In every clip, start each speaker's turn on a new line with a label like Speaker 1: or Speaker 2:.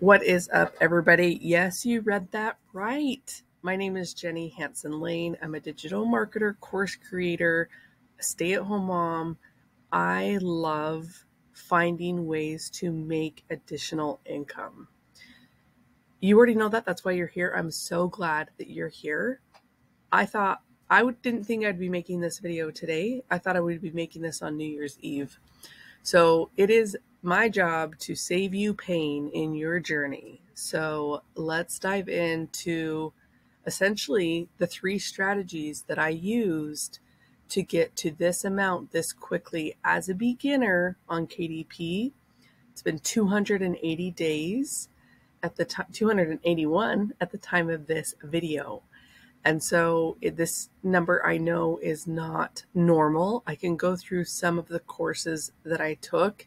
Speaker 1: What is up, everybody? Yes, you read that right. My name is Jenny Hanson Lane. I'm a digital marketer, course creator, a stay-at-home mom. I love finding ways to make additional income. You already know that. That's why you're here. I'm so glad that you're here. Didn't think I'd be making this video today. I thought I would be making this on New Year's Eve. So it is my job to save you pain in your journey. So let's dive into essentially the 3 strategies that I used to get to this amount this quickly as a beginner on KDP. It's been 280 days at the time, 281 at the time of this video. And so this number I know is not normal. I can go through some of the courses that I took,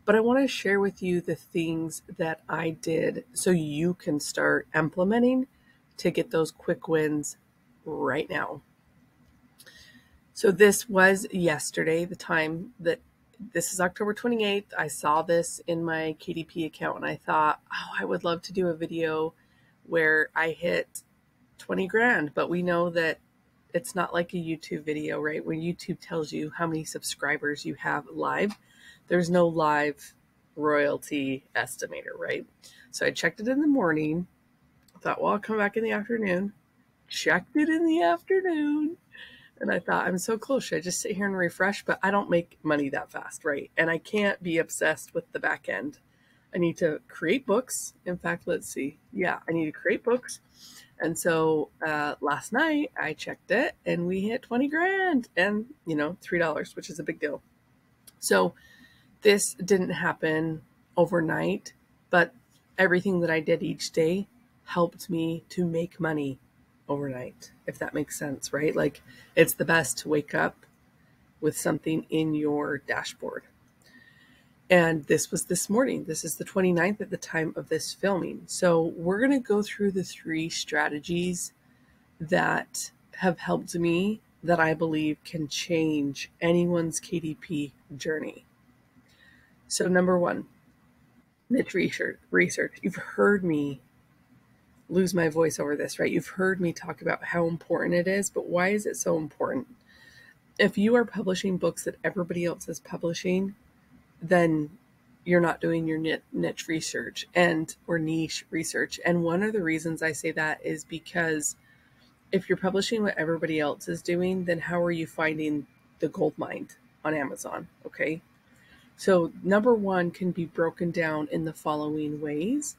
Speaker 1: but I want to share with you the things that I did so you can start implementing to get those quick wins right now. So this was yesterday, the time that this is October 28th. I saw this in my KDP account and I thought, oh, I would love to do a video where I hit 20 grand, but we know that it's not like a YouTube video, right? When YouTube tells you how many subscribers you have live, there's no live royalty estimator, right? So I checked it in the morning. I thought, well, I'll come back in the afternoon. Checked it in the afternoon. And I thought, I'm so close. Should I just sit here and refresh? But I don't make money that fast, right? And I can't be obsessed with the back end. I need to create books. In fact, let's see. Yeah, I need to create books. And so last night I checked it and we hit 20 grand and, $3, which is a big deal. So this didn't happen overnight, but everything that I did each day helped me to make money overnight, if that makes sense, right? Like it's the best to wake up with something in your dashboard. And this was this morning. This is the 29th at the time of this filming. So we're going to go through the 3 strategies that have helped me that I believe can change anyone's KDP journey. So number 1, niche research. You've heard me lose my voice over this, right? You've heard me talk about how important it is, but why is it so important? If you are publishing books that everybody else is publishing, then you're not doing your niche research or niche research. And one of the reasons I say that is because if you're publishing what everybody else is doing, then how are you finding the gold mine on Amazon? Okay. So number 1 can be broken down in the following ways.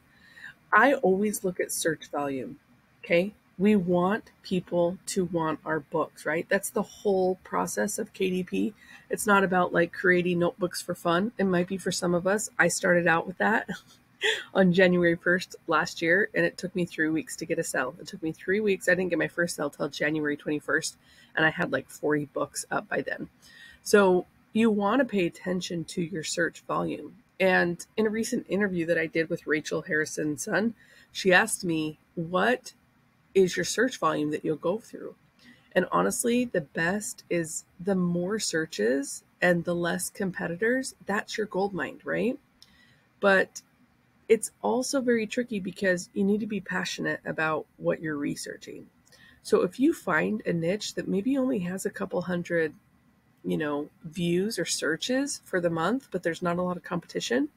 Speaker 1: I always look at search volume. Okay. We want people to want our books, right? That's the whole process of KDP. It's not about like creating notebooks for fun. It might be for some of us. I started out with that on January 1st last year, and it took me 3 weeks to get a sale. It took me 3 weeks. I didn't get my first sale till January 21st, and I had like 40 books up by then. So you want to pay attention to your search volume. And in a recent interview that I did with Rachel Harrison's son, she asked me, what is your search volume that you'll go through? And honestly, the best is the more searches and the less competitors, that's your gold mine, right? But it's also very tricky because you need to be passionate about what you're researching. So if you find a niche that maybe only has a couple hundred, views or searches for the month, but there's not a lot of competition,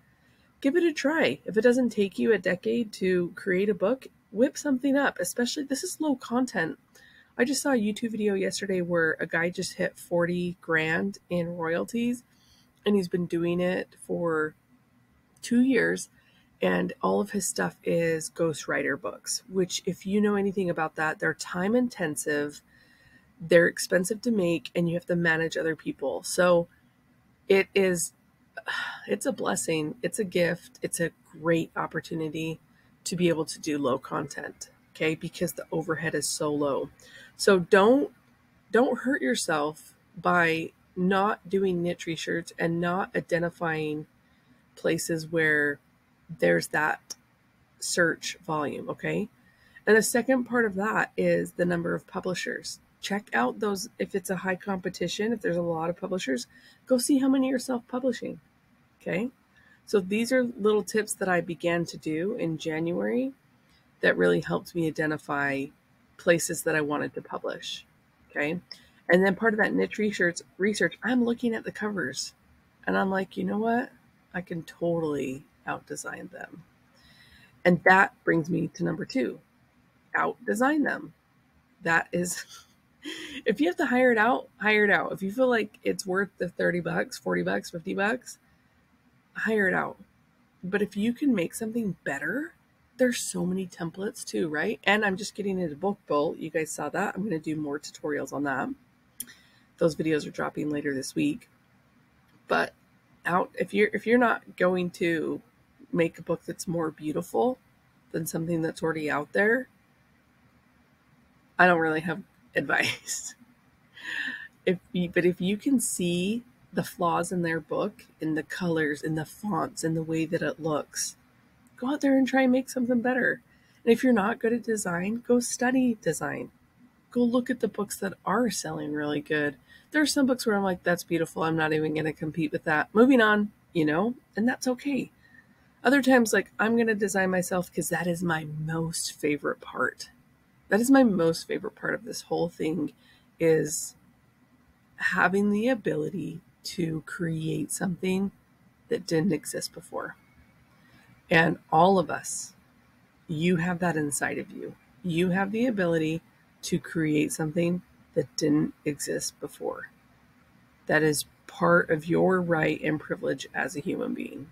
Speaker 1: give it a try. If it doesn't take you a decade to create a book, whip something up, especially this is low content. I just saw a YouTube video yesterday where a guy just hit 40 grand in royalties and he's been doing it for 2 years. And all of his stuff is ghostwriter books, which if you know anything about that, they're time intensive, they're expensive to make, and you have to manage other people. So it's a blessing. It's a gift. It's a great opportunity to be able to do low content, okay? Because the overhead is so low. So don't hurt yourself by not doing niche research and not identifying places where there's that search volume, okay? And the second part of that is the number of publishers. Check out those. If it's a high competition, if there's a lot of publishers, go see how many are self-publishing, okay? So these are little tips that I began to do in January that really helped me identify places that I wanted to publish. Okay. And then part of that niche research, I'm looking at the covers and I'm like, you know what? I can totally out-design them. And that brings me to number 2, out-design them. That is, if you have to hire it out, hire it out. If you feel like it's worth the $30, $40, $50, hire it out. But if you can make something better, there's so many templates too, right? And I'm just getting into Book Bolt. You guys saw that. I'm going to do more tutorials on that. Those videos are dropping later this week. But if you're not going to make a book that's more beautiful than something that's already out there, I don't really have advice. But if you can see the flaws in their book, in the colors, in the fonts, in the way that it looks, go out there and try and make something better. And if you're not good at design, go study design. Go look at the books that are selling really good. There are some books where I'm like, that's beautiful. I'm not even going to compete with that. Moving on, and that's okay. Other times, like, I'm going to design myself because that is my most favorite part. That is my most favorite part of this whole thing, is having the ability to create something that didn't exist before. And all of us, you have that inside of you. You have the ability to create something that didn't exist before. That is part of your right and privilege as a human being.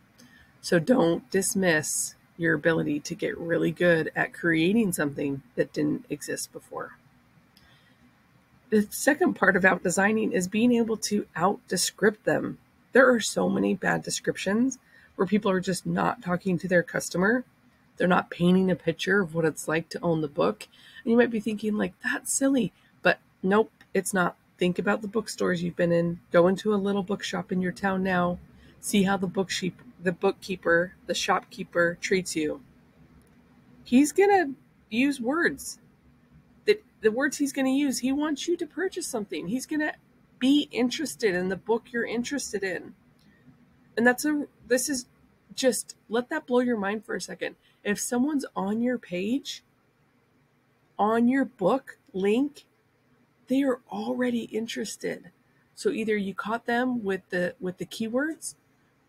Speaker 1: So don't dismiss your ability to get really good at creating something that didn't exist before. The second part of out designing is being able to out descript them. There are so many bad descriptions where people are just not talking to their customer. They're not painting a picture of what it's like to own the book. And you might be thinking, like, that's silly. But nope, it's not. Think about the bookstores you've been in. Go into a little bookshop in your town now. See how the bookkeeper, the shopkeeper treats you. He's going to use words. The words he's going to use, he wants you to purchase something. He's going to be interested in the book you're interested in. And this is just, let that blow your mind for a second. If someone's on your page, on your book link, they are already interested. So either you caught them with the keywords,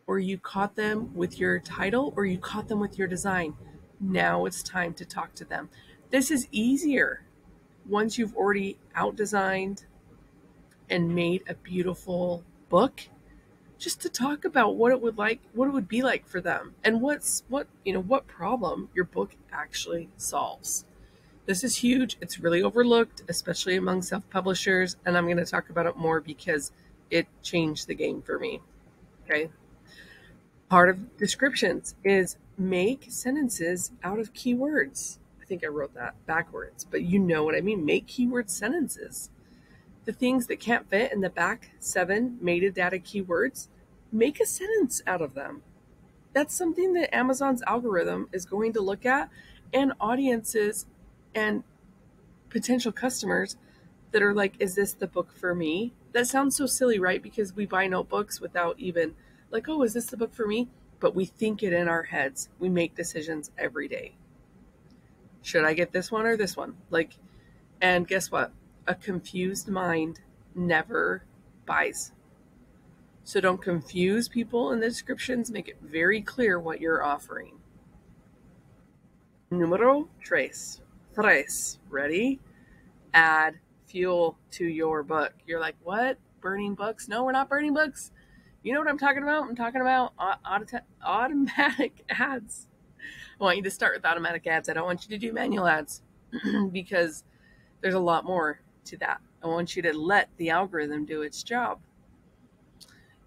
Speaker 1: or you caught them with your title, or you caught them with your design. Now it's time to talk to them. This is easier once you've already out-designed and made a beautiful book, just to talk about what it would be like for them, and what problem your book actually solves. This is huge. It's really overlooked, especially among self-publishers, and I'm going to talk about it more because it changed the game for me. Okay. Part of descriptions is make sentences out of keywords. I think I wrote that backwards, but you know what I mean. Make keyword sentences. The things that can't fit in the back 7 metadata keywords, make a sentence out of them. That's something that Amazon's algorithm is going to look at, and audiences and potential customers that are like, is this the book for me? That sounds so silly, right? Because we buy notebooks without even like, oh, is this the book for me? But we think it in our heads. We make decisions every day. Should I get this one or this one? And guess what? A confused mind never buys. So don't confuse people in the descriptions. Make it very clear what you're offering. Número 3. Ready? Add fuel to your book. You're like, what? Burning books? No, we're not burning books. You know what I'm talking about? I'm talking about automatic ads. I want you to start with automatic ads. I don't want you to do manual ads because there's a lot more to that. I want you to let the algorithm do its job.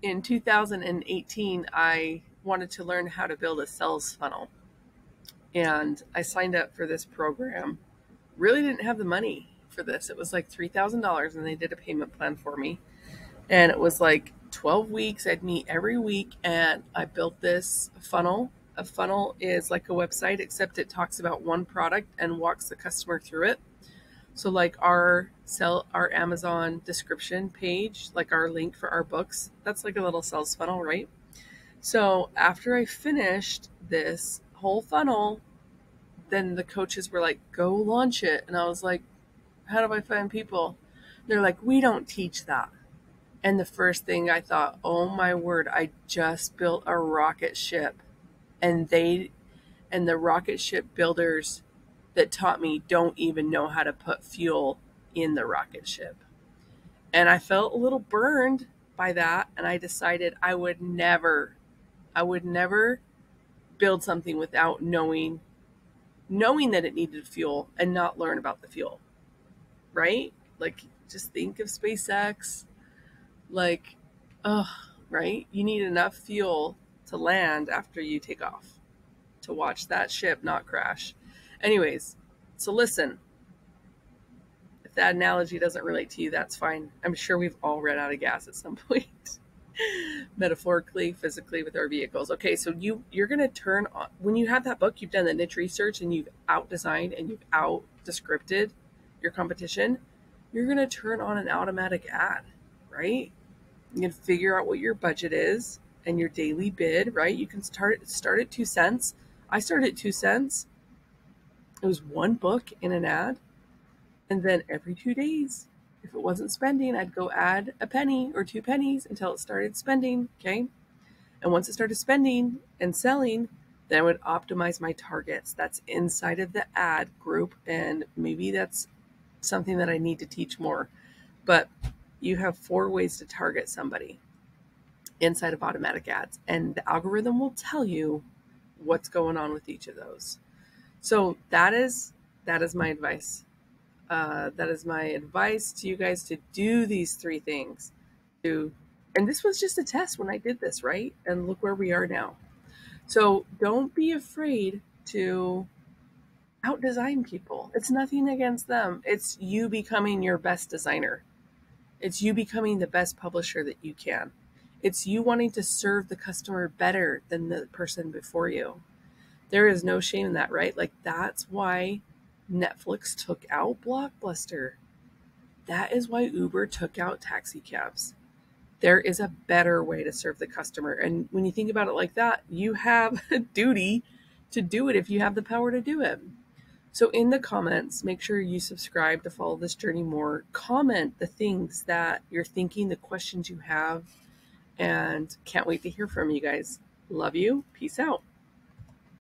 Speaker 1: In 2018, I wanted to learn how to build a sales funnel. And I signed up for this program. Really didn't have the money for this. It was like $3,000, and they did a payment plan for me. And it was like 12 weeks. I'd meet every week, and I built this funnel. A funnel is like a website, except it talks about one product and walks the customer through it. So like our Amazon description page, like our link for our books, that's like a little sales funnel, right? So after I finished this whole funnel, then the coaches were like, go launch it. And I was like, how do I find people? They're like, we don't teach that. And the first thing I thought, oh my word, I just built a rocket ship. And the rocket ship builders that taught me don't even know how to put fuel in the rocket ship. And I felt a little burned by that. And I decided I would never build something without knowing that it needed fuel and not learn about the fuel. Right? Like, just think of SpaceX. Like, right? You need enough fuel to land after you take off to watch that ship not crash. Anyways, so listen, if that analogy doesn't relate to you, that's fine. I'm sure we've all run out of gas at some point. Metaphorically, physically, with our vehicles. Okay, so you're going to turn on, when you have that book, you've done the niche research and you've out-designed and you've out-descripted your competition, you're going to turn on an automatic ad, right? You can figure out what your budget is and your daily bid, right? You can start at 2 cents. I started at 2 cents. It was one book in an ad. And then every 2 days, if it wasn't spending, I'd go add a penny or 2 pennies until it started spending. Okay. And once it started spending and selling, then I would optimize my targets. That's inside of the ad group. And maybe that's something that I need to teach more. But you have 4 ways to target somebody inside of automatic ads. And the algorithm will tell you what's going on with each of those. So that is my advice. That is my advice to you guys, to do these 3 things. And this was just a test when I did this, right? And look where we are now. So don't be afraid to out-design people. It's nothing against them. It's you becoming your best designer. It's you becoming the best publisher that you can. It's you wanting to serve the customer better than the person before you. There is no shame in that, right? Like, that's why Netflix took out Blockbuster. That is why Uber took out taxi cabs. There is a better way to serve the customer. And when you think about it like that, you have a duty to do it if you have the power to do it. So in the comments, make sure you subscribe to follow this journey more. Comment the things that you're thinking, the questions you have, and can't wait to hear from you guys. Love you. Peace out.